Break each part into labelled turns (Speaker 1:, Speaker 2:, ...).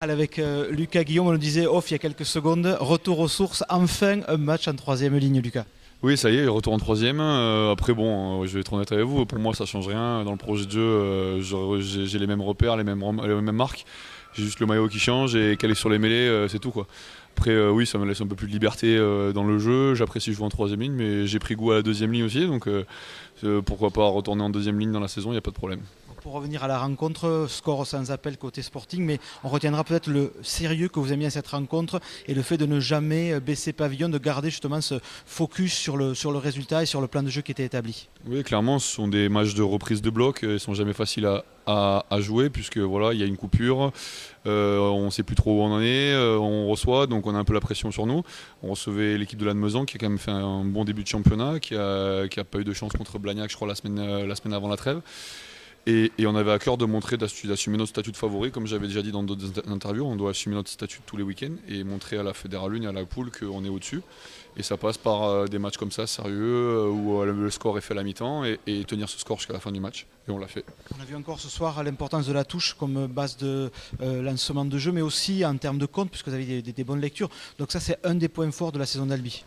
Speaker 1: Avec Lucas Guillaume, on le disait off il y a quelques secondes, retour aux sources, enfin un match en troisième ligne, Lucas.
Speaker 2: Oui, ça y est, retour en troisième. Après, bon, je vais être honnête avec vous, pour moi ça change rien. Dans le projet de jeu, j'ai les mêmes repères, les mêmes marques. J'ai juste le maillot qui change et qu'elle est sur les mêlées, c'est tout quoi. Après, oui, ça me laisse un peu plus de liberté dans le jeu. J'apprécie jouer en troisième ligne, mais j'ai pris goût à la deuxième ligne aussi, donc pourquoi pas retourner en deuxième ligne dans la saison, il n'y a pas de problème.
Speaker 1: Pour revenir à la rencontre, score sans appel côté Sporting, mais on retiendra peut-être le sérieux que vous avez mis à cette rencontre et le fait de ne jamais baisser pavillon, de garder justement ce focus sur le résultat et sur le plan de jeu qui était établi.
Speaker 2: Oui, clairement, ce sont des matchs de reprise de bloc. Ils sont jamais faciles à jouer puisque voilà, il y a une coupure. On ne sait plus trop où on en est. On reçoit, donc on a un peu la pression sur nous. On recevait l'équipe de Lannemezan qui a quand même fait un bon début de championnat, qui a pas eu de chance contre Blagnac, je crois, la semaine avant la trêve. Et on avait à cœur de montrer, d'assumer notre statut de favori, comme j'avais déjà dit dans d'autres interviews, on doit assumer notre statut tous les week-ends et montrer à la Fédérale 1 et à la poule qu'on est au-dessus. Et ça passe par des matchs comme ça, sérieux, où le score est fait à la mi-temps et tenir ce score jusqu'à la fin du match. Et on l'a fait.
Speaker 1: On a vu encore ce soir l'importance de la touche comme base de lancement de jeu, mais aussi en termes de compte, puisque vous avez des bonnes lectures. Donc ça, c'est un des points forts de la saison d'Albi.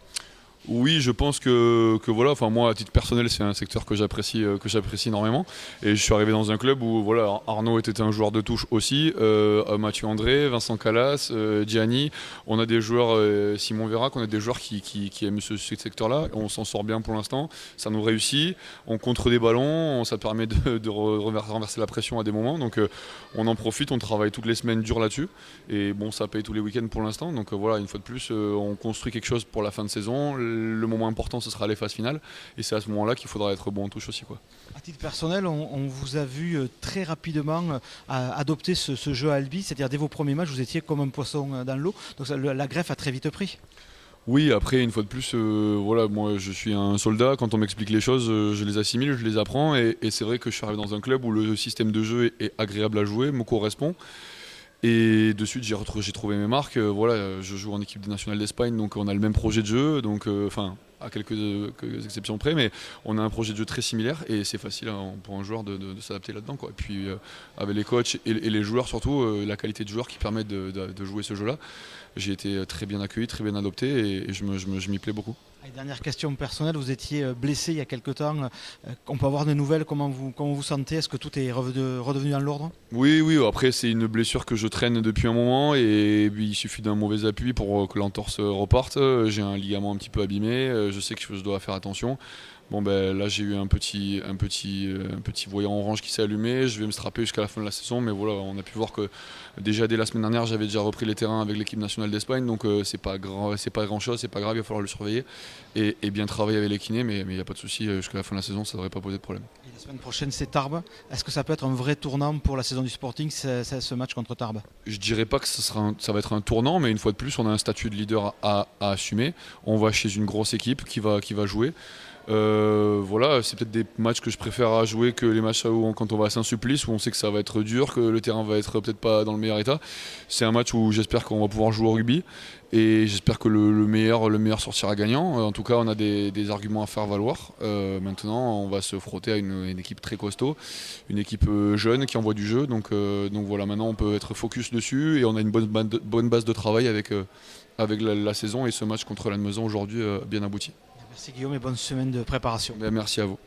Speaker 2: Oui, je pense que voilà, enfin moi à titre personnel c'est un secteur que j'apprécie énormément et je suis arrivé dans un club où voilà Arnaud était un joueur de touche aussi, Mathieu André, Vincent Calas, Gianni, on a des joueurs Simon Vérac, on a des joueurs qui aiment ce secteur-là, on s'en sort bien pour l'instant, ça nous réussit, on contre des ballons, ça permet de renverser la pression à des moments, donc on en profite, on travaille toutes les semaines dur là-dessus et bon ça paye tous les week-ends pour l'instant, donc voilà une fois de plus on construit quelque chose pour la fin de saison. Le moment important ce sera les phases finales et c'est à ce moment-là qu'il faudra être bon en touche aussi quoi.
Speaker 1: À titre personnel, on vous a vu très rapidement adopter ce jeu à Albi, c'est-à-dire dès vos premiers matchs vous étiez comme un poisson dans l'eau, donc la greffe a très vite pris.
Speaker 2: Oui, après une fois de plus, voilà, moi je suis un soldat, quand on m'explique les choses, je les assimile, je les apprends et c'est vrai que je suis arrivé dans un club où le système de jeu est agréable à jouer, me correspond. Et de suite, j'ai trouvé mes marques. Voilà, je joue en équipe nationale d'Espagne, donc on a le même projet de jeu, donc enfin à quelques exceptions près, mais on a un projet de jeu très similaire et c'est facile hein, pour un joueur de s'adapter là-dedans, quoi. Et puis avec les coachs et les joueurs surtout, la qualité de joueurs qui permettent de jouer ce jeu-là, j'ai été très bien accueilli, très bien adopté et je m'y plais beaucoup.
Speaker 1: Et dernière question personnelle, vous étiez blessé il y a quelques temps. On peut avoir des nouvelles, comment vous sentez? Est-ce que tout est redevenu dans l'ordre?
Speaker 2: Oui, après c'est une blessure que je traîne depuis un moment et puis, il suffit d'un mauvais appui pour que l'entorse reparte. J'ai un ligament un petit peu abîmé, je sais que je dois faire attention. Bon ben là j'ai eu un petit voyant orange qui s'est allumé, je vais me strapper jusqu'à la fin de la saison, mais voilà, on a pu voir que déjà dès la semaine dernière j'avais déjà repris les terrains avec l'équipe nationale d'Espagne, donc c'est pas grand chose, c'est pas grave, il va falloir le surveiller et bien travailler avec les kinés, mais il n'y a pas de souci, jusqu'à la fin de la saison ça ne devrait pas poser de problème.
Speaker 1: Et la semaine prochaine c'est Tarbes. Est-ce que ça peut être un vrai tournant pour la saison du Sporting, ce match contre Tarbes?
Speaker 2: Je dirais pas que ça va être un tournant, mais une fois de plus on a un statut de leader à assumer, on va chez une grosse équipe qui va jouer. Voilà, c'est peut-être des matchs que je préfère à jouer que les matchs quand on va à Saint-Sulpice où on sait que ça va être dur, que le terrain va être peut-être pas dans le meilleur état. C'est un match où j'espère qu'on va pouvoir jouer au rugby et j'espère que le meilleur sortira gagnant. En tout cas, on a des arguments à faire valoir. Maintenant, on va se frotter à une équipe très costaud, une équipe jeune qui envoie du jeu. Donc voilà, maintenant on peut être focus dessus et on a une bonne base de travail avec la saison et ce match contre Lannemezan aujourd'hui bien abouti.
Speaker 1: Merci Guillaume et bonne semaine de préparation.
Speaker 2: Merci à vous.